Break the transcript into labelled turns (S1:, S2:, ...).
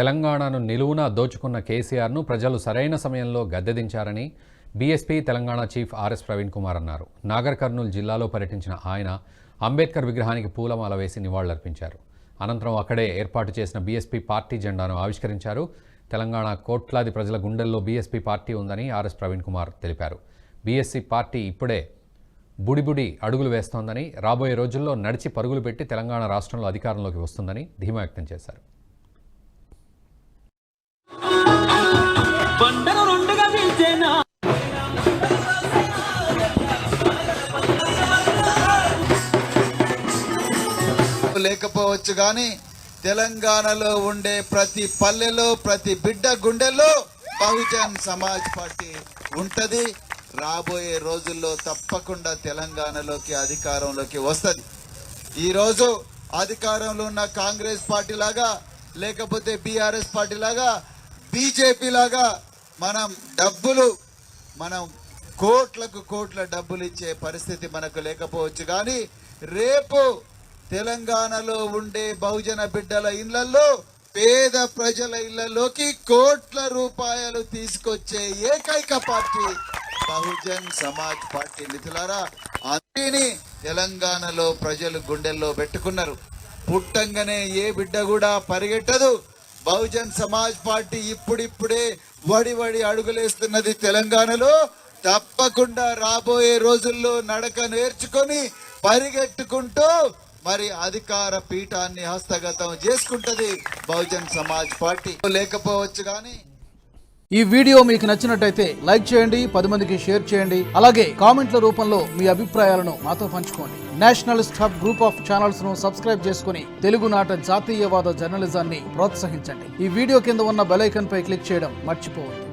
S1: తెలంగాణను నిలువునా దోచుకున్న కేసీఆర్ను ప్రజలు సరైన సమయంలో గద్దెదించారని BSP Telangana chief RS Praveen Kumar అన్నారు. నాగర్ కర్నూల్ జిల్లాలో పర్యటించిన ఆయన అంబేద్కర్ విగ్రహానికి పూలమాల వేసి నివాళులర్పించారు. అనంతరం అక్కడే ఏర్పాటు చేసిన బీఎస్పీ పార్టీ జెండాను ఆవిష్కరించారు. తెలంగాణ కోట్లాది ప్రజల గుండెల్లో బీఎస్పీ పార్టీ ఉందని ఆర్ఎస్ ప్రవీణ్ కుమార్ తెలిపారు. బీఎస్పీ పార్టీ ఇప్పుడే బుడిబుడి అడుగులు వేస్తోందని, రాబోయే రోజుల్లో నడిచి పరుగులు పెట్టి తెలంగాణ రాష్ట్రంలో అధికారంలోకి వస్తుందని ధీమా వ్యక్తం చేశారు.
S2: లేకపోవచ్చు కానీ తెలంగాణలో ఉండే ప్రతి పల్లెలో ప్రతి బిడ్డ గుండెల్లో బహుజన్ సమాజ్ పార్టీ ఉంటది. రాబోయే రోజుల్లో తప్పకుండా తెలంగాణలోకి అధికారంలోకి వస్తుంది. ఈరోజు అధికారంలో ఉన్న కాంగ్రెస్ పార్టీ లాగా, లేకపోతే బీఆర్ఎస్ పార్టీ లాగా, బీజేపీ లాగా మనం కోట్లకు కోట్ల డబ్బులు ఇచ్చే పరిస్థితి మనకు లేకపోవచ్చు. కానీ రేపు తెలంగాణలో ఉండే బహుజన బిడ్డల ఇళ్లలో, పేద ప్రజల ఇళ్లలోకి కోట్ల రూపాయలు తీసుకొచ్చే ఏకైక పార్టీ బహుజన్ సమాజ్ పార్టీ. మిత్రులారా, అందుకని తెలంగాణలో ప్రజలు గుండెల్లో పెట్టుకున్నారు. పుట్టంగానే ఏ బిడ్డ కూడా పరిగెట్టదు. బహుజన్ సమాజ్ పార్టీ ఇప్పుడిప్పుడే వడి అడుగులేస్తున్నది తెలంగాణలో. తప్పకుండా రాబోయే రోజుల్లో నడక నేర్చుకొని పరిగెట్టుకుంటూ మరి అధికార పీఠాన్ని హస్తగతం చేసుకుంటది బహుజన్ సమాజ్ పార్టీ. లేకపోవచ్చు కానీ
S3: ఈ వీడియో మీకు నచ్చినట్టయితే లైక్ చేయండి, 10 మందికి షేర్ చేయండి. అలాగే కామెంట్ల రూపంలో మీ అభిప్రాయాలను మాతో పంచుకోండి. Nationalist hub group of channels ను సబ్స్క్రైబ్ చేసుకుని తెలుగునాట జాతీయవాద జర్నలిజాన్ని ప్రోత్సహించండి. ఈ వీడియో కింద ఉన్న బెల్ ఐకాన్ పై క్లిక్ చేయడం మర్చిపోవద్దు.